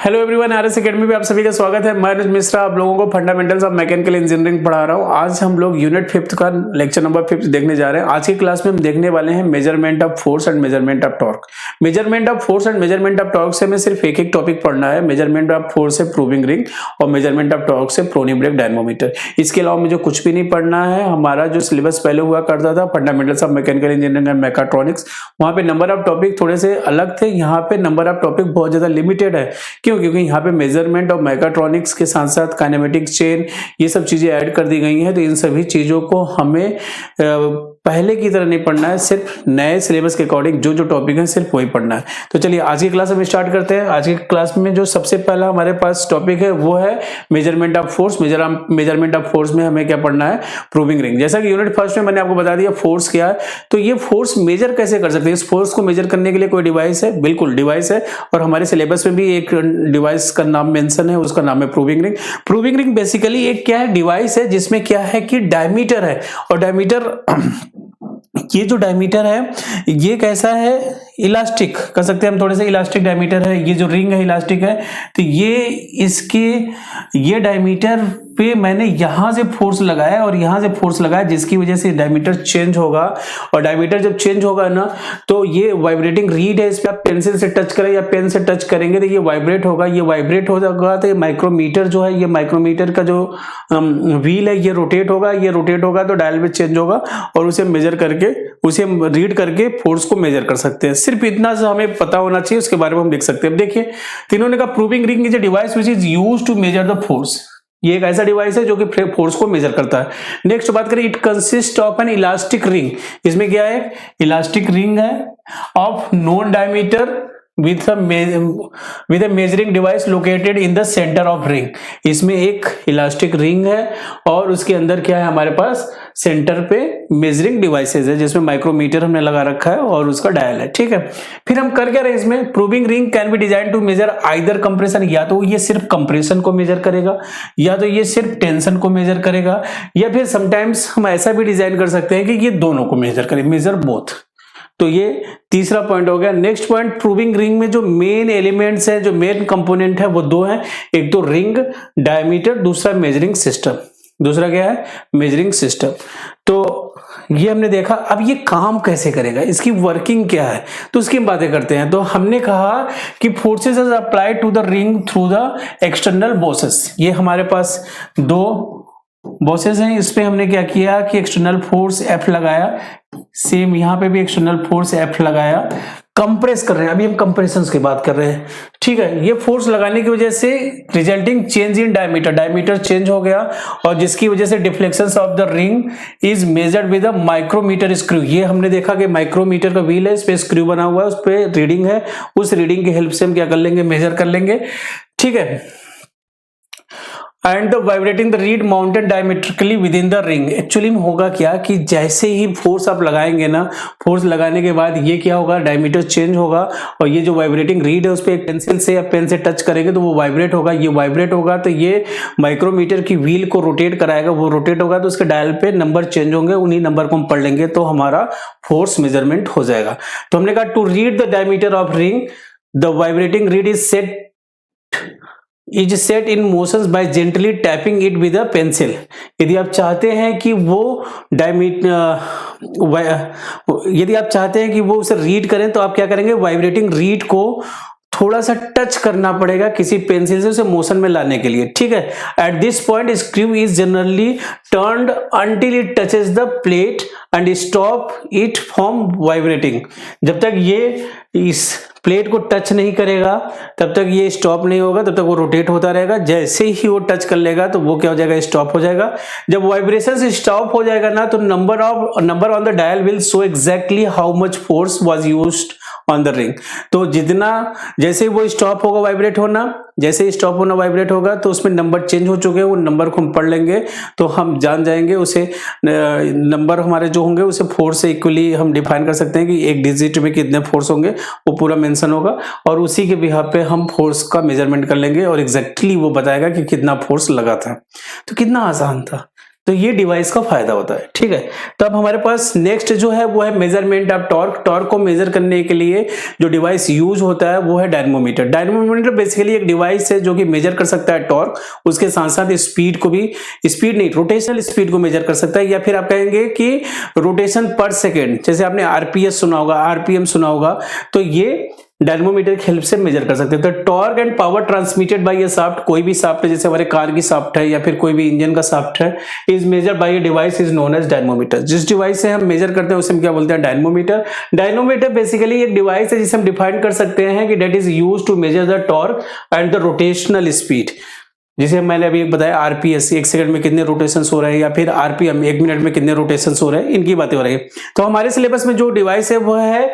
Hello everyone, RS academy में आप सभी का स्वागत है। मैं अनुज मिश्रा आप लोगों को फंडामेंटल्स ऑफ मैकेनिकल इंजीनियरिंग पढ़ा रहा हूं। आज हम लोग यूनिट 5 का लेक्चर नंबर 5 देखने जा रहे हैं। आज की क्लास में हम देखने वाले हैं measurement of force and measurement of torque. Measurement of force and measurement of torque से हमें सिर्फ एक टॉपिक पढ़ना है। मेजरमेंट ऑफ फोर्स है प्रूविंग रिंग और मेजरमेंट ऑफ टॉर्क से प्रोनी ब्रेक डायनमोमीटर। इसके अलावा मुझे कुछ भी नहीं पढ़ना है। हमारा जो सिलेबस पहले हुआ करता था fundamentals of mechanical engineering and mechatronics, वहां पे नंबर ऑफ टॉपिक थोड़े से अलग थे। यहाँ पे नंबर ऑफ टॉपिक बहुत ज्यादा लिमिटेड है। क्यों? क्योंकि यहाँ पे मेजरमेंट और मैकाट्रॉनिक्स के साथ साथ काइनेमेटिक्स चेन ये सब चीजें ऐड कर दी गई हैं। तो इन सभी चीजों को हमें पहले की तरह नहीं पढ़ना है, सिर्फ नए सिलेबस के अकॉर्डिंग जो जो टॉपिक है सिर्फ वही पढ़ना है। तो चलिए आज की क्लास हम स्टार्ट करते हैं। आज की क्लास में जो सबसे पहला हमारे पास टॉपिक है वो है measurement of force. Measurement of force में हमें क्या पढ़ना है? Proving ring. जैसा कि यूनिट फर्स्ट में मैंने आपको बता दिया फोर्स क्या है, तो ये फोर्स मेजर कैसे कर सकते हैं। इस फोर्स को मेजर करने के लिए कोई डिवाइस है? बिल्कुल डिवाइस है, और हमारे सिलेबस में भी एक डिवाइस का नाम मेंशन है, उसका नाम है proving ring. Proving ring basically एक क्या है? डिवाइस है जिसमें क्या है कि डायमीटर है, और डायमीटर ये जो डायमीटर है ये कैसा है? इलास्टिक कह सकते हैं हम, थोड़े से इलास्टिक डायमीटर है। ये जो रिंग है इलास्टिक है, तो ये डायमीटर पे मैंने यहां से फोर्स लगाया और यहां से फोर्स लगाया, जिसकी वजह से डायमीटर चेंज होगा। और डायमीटर जब चेंज होगा ना, तो ये वाइब्रेटिंग रीड है। इस पे आप पेंसिल से टच करें या पेन से टच करेंगे तो ये वाइब्रेट होगा। ये वाइब्रेट होगा तो ये माइक्रोमीटर जो है, ये माइक्रोमीटर का जो व्हील है ये रोटेट होगा। ये रोटेट होगा तो डायल पे चेंज होगा, और उसे मेजर करके, उसे रीड करके फोर्स को मेजर कर सकते हैं। सिर्फ इतना सा हमें पता होना चाहिए, उसके बारे में हम देख सकते हैं। अब देखिए, तीनों ने कहा proving ring is a device which is used to measure the force. ये एक ऐसा डिवाइस है जो कि फोर्स को मेजर करता है। नेक्स्ट बात करें, it consist of N elastic ring. इसमें क्या है? इलास्टिक रिंग है of known diameter with a measuring device located in the center of ring। इसमें एक इलास्टिक रिंग है और उसके अंदर क्या है? हमारे पास सेंटर पे मेजरिंग डिवाइसेस है, जिसमें माइक्रोमीटर हमने लगा रखा है और उसका डायल है। ठीक है, फिर हम कर क्या रहे इसमें? Proving ring can be design to measure either compression, या तो ये सिर्फ कंप्रेशन को मेजर करेगा, या तो ये सिर्फ टेंशन को मेजर करेगा, या फिर समटाइम्स हम ऐसा भी डिजाइन कर सकते हैं कि ये दोनों को मेजर करे, मेजर बोथ। तो ये तीसरा पॉइंट हो गया। नेक्स्ट पॉइंट, प्रूविंग रिंग में जो मेन एलिमेंट्स है, जो मेन कंपोनेंट है वो दो हैं। एक तो रिंग डायमीटर, दूसरा मेजरिंग सिस्टम। दूसरा क्या है? Measuring system. तो ये हमने देखा। अब ये काम कैसे करेगा, इसकी वर्किंग क्या है, तो उसकी हम बातें करते हैं। तो हमने कहा कि forces are applied to the ring through the external bosses. ये हमारे पास दो बोसेस हैं। इस पे हमने क्या किया कि एक्सटर्नल फोर्स F लगाया, सेम यहां पे भी एक्सटर्नल फोर्स F लगाया। कंप्रेस कर रहे हैं, अभी हम कंप्रेशंस की बात कर रहे हैं। ठीक है, ये फोर्स लगाने की वजह से resulting change in diameter, diameter change हो गया, और जिसकी वजह से deflections of the ring is measured with a micrometer screw. ये हमने देखा कि माइक्रोमीटर का व्हील है, इस पे स्क्रू बना हुआ है, उस पे रीडिंग है, उस रीडिंग की हेल्प से हम क्या कर लेंगे? मेजर कर लेंगे। ठीक है, and the vibrating the read mounted diametrically with in the ring. Actually में होगा क्या कि जैसे ही फोर्स आप लगाएंगे ना, फोर्स लगाने के बाद ये क्या होगा? डायमीटर चेंज होगा, और ये जो वाइब्रेटिंग रीड है उस पर एक पेंसिल से या पेन से टच करेंगे तो वो वाइब्रेट होगा। ये वाइब्रेट होगा तो ये माइक्रोमीटर की व्हील को रोटेट कराएगा। वो रोटेट होगा तो उसके डायल पे नंबर चेंज होंगे, उन्हीं नंबर को हम पढ़ लेंगे तो हमारा फोर्स मेजरमेंट हो जाएगा। तो हमने कहा to read the diameter of ring the vibrating reed is set in motions by gently tapping it with a pencil. यदि आप चाहते हैं कि वो यदि आप चाहते हैं कि वो उसे रीड करें तो आप क्या करेंगे? वाइब्रेटिंग रीड को थोड़ा सा टच करना पड़ेगा किसी पेंसिल से, उसे मोशन में लाने के लिए। ठीक है, at this point screw is generally turned until it touches the plate and stop it from vibrating. जब तक ये इस प्लेट को टच नहीं करेगा तब तक ये स्टॉप नहीं होगा, तब तक वो रोटेट होता रहेगा। जैसे ही वो टच कर लेगा तो वो क्या हो जाएगा? स्टॉप हो जाएगा। जब वाइब्रेशन स्टॉप हो जाएगा ना, तो number on the dial will show exactly how much force was used on the ring. तो जितना, जैसे ही वो स्टॉप होगा वाइब्रेट होना, जैसे ही स्टॉप होना वाइब्रेट होगा तो उसमें नंबर चेंज हो चुके हैं। वो नंबर को हम पढ़ लेंगे तो हम जान जाएंगे, उसे नंबर हमारे जो होंगे उसे फोर्स से इक्वली हम डिफाइन कर सकते हैं कि एक डिजिट में कितने फोर्स होंगे, वो पूरा मेंशन होगा, और उसी के बिहाफ पे हम फोर्स का मेजरमेंट कर लेंगे और एग्जैक्टली वो बताएगा कि कितना फोर्स लगा था। तो कितना आसान था। तो ये डिवाइस का फायदा होता है, ठीक है। तो अब हमारे पास नेक्स्ट जो है वो है मेजरमेंट ऑफ टॉर्क। टॉर्क को मेजर करने के लिए जो डिवाइस यूज होता है वो है डायनमोमीटर। डायनमोमीटर बेसिकली एक डिवाइस है जो कि मेजर कर सकता है टॉर्क, उसके साथ साथ स्पीड को भी, स्पीड नहीं रोटेशनल स्पीड को मेजर कर सकता है, या फिर आप कहेंगे कि रोटेशन पर सेकेंड, जैसे आपने आरपीएस सुना होगा, आरपीएम सुना होगा, तो ये डायनमोमीटर की हेल्प से मेजर कर सकते हैं। तो torque and power transmitted by A shaft, कोई भी शाफ्ट है, जैसे हमारे कार की शाफ्ट है या फिर कोई भी इंजन का शाफ्ट है, is measured by a device is known as dynamometer. जिस डिवाइस से हम मेजर करते हैं उसे हम क्या बोलते हैं? डायनमोमीटर। डायनमोमीटर बेसिकली एक डिवाइस है जिसे हम डिफाइन कर सकते हैं कि that is used to measure the torque and the rotational speed. जिसे मैंने अभी बताया आरपीएस, 1 सेकंड में कितने रोटेशंस हो रहे हैं, या फिर आरपीएम 1 मिनट में कितने रोटेशंस हो रहे हैं, इनकी बातें हो रही है। तो हमारे सिलेबस में जो डिवाइस है वो है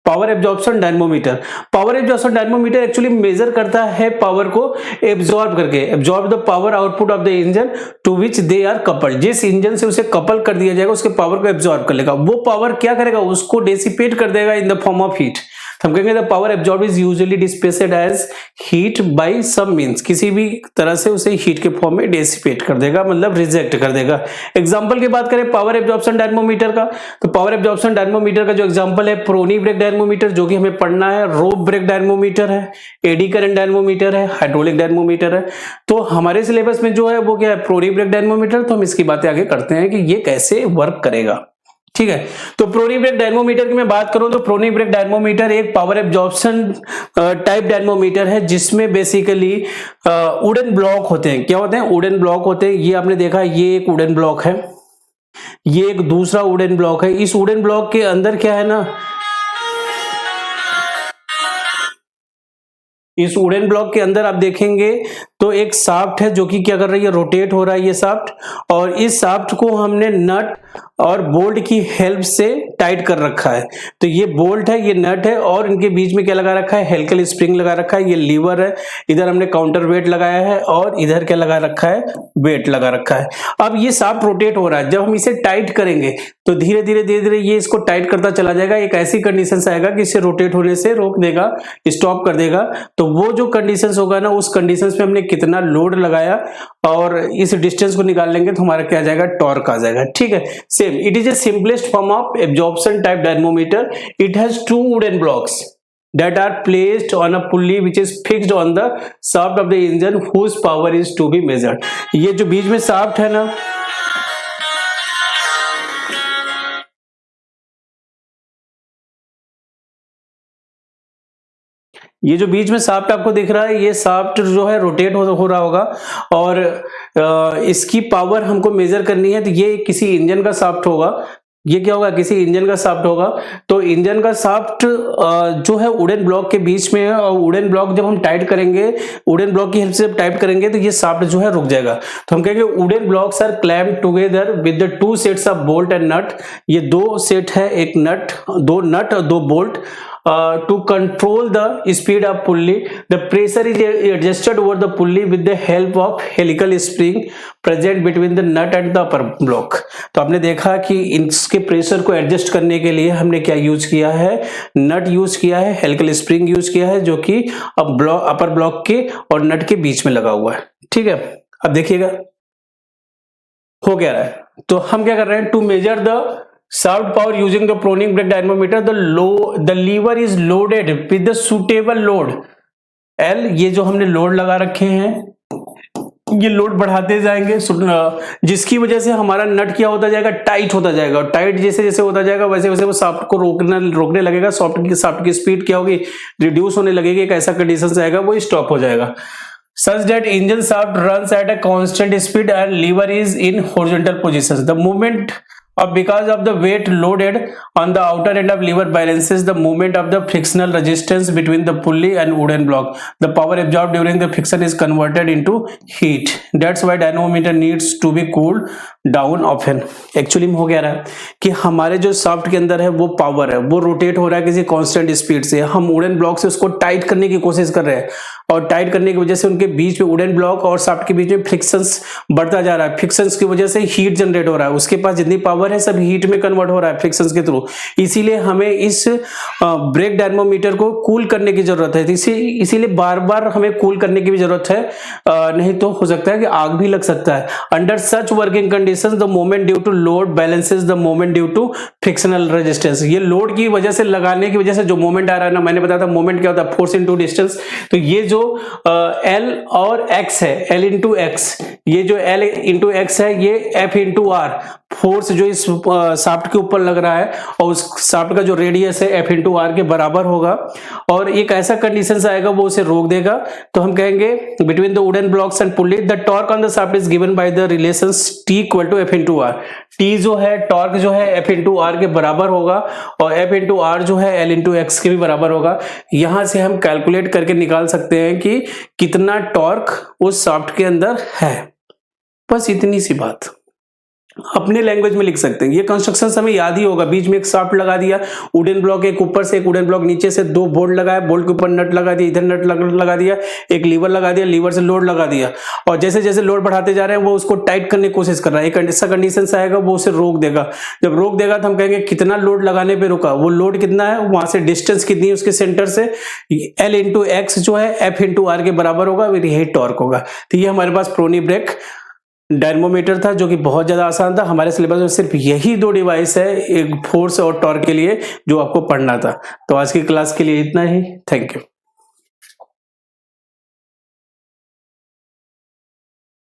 power absorption dynamometer. Power absorption dynamometer actually measure करता है पावर को एब्जॉर्ब करके, absorb the power output of the engine to which they are coupled. जिस इंजन से उसे कपल कर दिया जाएगा उसके पावर को एब्जॉर्ब कर लेगा, वो पावर क्या करेगा? उसको डेसिपेट कर देगा in the form of heat. हम कहेंगे the power absorb is usually dissipated as heat by some means, किसी भी तरह से उसे हीट के फॉर्म में डेसिपेट कर देगा, मतलब रिजेक्ट कर देगा। एग्जांपल की बात करें पावर एब्जॉर्प्शन डायनमोमीटर का, तो पावर एब्जॉर्प्शन डायनमोमीटर का जो एग्जांपल है प्रोनी ब्रेक डायनमोमीटर, जो कि हमें पढ़ना है, रोप ब्रेक डायनमोमीटर है, एडी करंट डायनमोमीटर है, हाइड्रोलिक डायनमोमीटर है। तो हमारे सिलेबस में जो है वो क्या है? प्रोनी ब्रेक डायनमोमीटर। तो हम इसकी बातें आगे करते हैं कि ये कैसे वर्क करेगा, ठीक है। तो प्रोनी ब्रेक डायनमोमीटर की मैं बात करूं तो प्रोनी ब्रेक डायनमोमीटर एक पावर एब्जॉर्प्शन टाइप डायनमोमीटर है जिसमें बेसिकली वुडन ब्लॉक होते हैं। क्या होते हैं? वुडन ब्लॉक होते हैं। ये आपने देखा, ये एक वुडन ब्लॉक है, ये एक दूसरा वुडन ब्लॉक है। इस वुडन ब्लॉक के अंदर क्या है ना, इस वुडन ब्लॉक के अंदर आप देखेंगे तो एक शाफ्ट है जो कि क्या कर रही है? रोटेट हो रहा है ये शाफ्ट, और इस शाफ्ट को हमने नट और बोल्ट की हेल्प से टाइट कर रखा है। तो ये बोल्ट है, ये नट है, और इनके बीच में क्या लगा रखा है? हेलिकल स्प्रिंग लगा रखा है। ये लीवर है, इधर हमने काउंटर वेट लगाया है, और इधर क्या लगा रखा है? वेट लगा रखा है। अब ये शाफ्ट रोटेट हो रहा है, जब हम इसे टाइट करेंगे तो धीरे धीरे ये इसको टाइट करता चला जाएगा। एक ऐसी कंडीशन आएगा कि इसे रोटेट होने से रोक देगा, स्टॉप कर देगा। तो वो जो कंडीशन होगा ना, उस कंडीशन में हमने कितना लोड लगाया और इस डिस्टेंस को निकाल लेंगे तो हमारा क्या आ जाएगा? टॉर्क आ जाएगा, ठीक है। Same, it is a simplest form of absorption type dynamometer. It has 2 wooden blocks that are placed on a pulley which is fixed on the shaft of the engine whose power is to be measured। ये जो बीच में shaft है ना, ये जो बीच में shaft आपको दिख रहा है, ये शाफ्ट जो है रोटेट हो रहा होगा, और इसकी पावर हमको मेजर करनी है। तो ये किसी इंजन का शाफ्ट होगा, ये क्या होगा? किसी इंजन का शाफ्ट होगा। तो इंजन का शाफ्ट जो है वुडन ब्लॉक के बीच में है, और वुडन ब्लॉक जब हम टाइट करेंगे, वुडन ब्लॉक की हेल्प से टाइट करेंगे तो ये शाफ्ट जो है रुक जाएगा। तो हम कहेंगे wooden blocks are clamped together with the 2 sets of bolt and nut. ये 2 सेट है, एक नट, 2 नट और 2 bolt. To control the speed of pulley, the pressure is adjusted over the pulley with the help of helical spring present between the nut and the upper block। तो आपने देखा कि इसके pressure को एडजस्ट करने के लिए हमने क्या यूज किया है? नट यूज किया है, हेलिकल स्प्रिंग यूज किया है, जो कि अब अपर ब्लॉक के और नट के बीच में लगा हुआ है, ठीक है। अब देखिएगा हो क्या रहा है। तो हम क्या कर रहे हैं? To measure the shaft power using the Pronic brake dynamometer, the lever is loaded with the suitable load L। ये जो हमने लोड लगा रखे हैं, ये लोड बढ़ाते जाएंगे, जिसकी वजह से हमारा नट क्या होता जाएगा? टाइट होता जाएगा, और टाइट जैसे जैसे होता जाएगा वैसे वैसे वो शाफ्ट को रोकने लगेगा। शाफ्ट की स्पीड क्या होगी? रिड्यूस होने लगेगी। एक ऐसा कंडीशन आएगा वो स्टॉप हो जाएगा। Such that engine shaft runs at a constant speed and lever is in horizontal position। The movement because of the weight loaded on the outer end of lever balances the movement of the frictional resistance between the pulley and wooden block। The power absorbed during the friction is converted into heat। That's why dynamometer needs to be cooled down often. Actually में हो गया रहा है कि हमारे जो shaft के अंदर है वो पावर है, वो रोटेट हो रहा है किसी कांस्टेंट स्पीड से। हम वुडन ब्लॉक से उसको टाइट करने की कोशिश कर रहे हैं और टाइट करने की वजह से उनके बीच में, वुडन ब्लॉक और शाफ्ट के बीच में फ्रिक्शंस बढ़ता जा रहा है। फ्रिक्शंस की वजह से हीट जनरेट हो रहा है, उसके पास जितनी पावर है सब हीट में कन्वर्ट हो रहा है फ्रिक्शंस के थ्रू। इसीलिए हमें इस ब्रेक डायनामोमीटर को कूल करने की जरूरत है। इसीलिए बार बार हमें कूल करने की भी जरूरत है, नहीं तो हो सकता है कि आग भी लग सकता है। Under such working conditions the moment due to load balances the moment due to frictional resistance. ये लोड की वजह से, लगाने की वजह से जो मोमेंट आ रहा है ना, मैंने बताया था मोमेंट क्या होता है, फोर्स इनटू डिस्टेंस। तो ये जो L और X है, L इंटू एक्स, ये जो L इंटू एक्स है ये F इंटू आर, फोर्स जो इस शाफ्ट के ऊपर लग रहा है और उस शाफ्ट का जो रेडियस है F इंटू आर के बराबर होगा। और एक ऐसा कंडीशन आएगा वो उसे रोक देगा। तो हम कहेंगे between the wooden blocks and pulley the torque on the shaft is given by the relations T equal to F into R. T जो है, टॉर्क जो है F इंटू आर के बराबर होगा और F इंटू आर जो है L इंटू एक्स के भी बराबर होगा। यहां से हम कैलकुलेट करके निकाल सकते हैं कि कितना टॉर्क उस शाफ्ट के अंदर है। बस इतनी सी बात अपने लैंग्वेज में लिख सकते हैं। ये कंस्ट्रक्शन हमें याद ही होगा। बीच में एक शाफ्ट लगा दिया, वुडन ब्लॉक एक ऊपर से, एक वुडन ब्लॉक नीचे से, दो बोल्ट लगाया, बोल्ट के ऊपर नट लगा दिया, इधर नट लगा दिया, एक लीवर लगा दिया, लीवर से लोड लगा दिया। और जैसे जैसे लोड बढ़ाते जा रहे हैं वो उसको टाइट करने की कोशिश कर रहा है। एक ऐसा कंडीशन आएगा वो उसे रोक देगा। जब रोक देगा तो हम कहेंगे कितना लोड लगाने पर रुका, वो लोड कितना है, वहां से डिस्टेंस कितनी है उसके सेंटर से, L इंटू एक्स जो है F इंटू आर के बराबर होगा, यही टॉर्क होगा। तो ये हमारे पास प्रोनी ब्रेक डायनामोमीटर था जो कि बहुत ज्यादा आसान था। हमारे सिलेबस में सिर्फ यही दो डिवाइस है, एक फोर्स और टॉर्क के लिए, जो आपको पढ़ना था। तो आज की क्लास के लिए इतना ही। Thank you.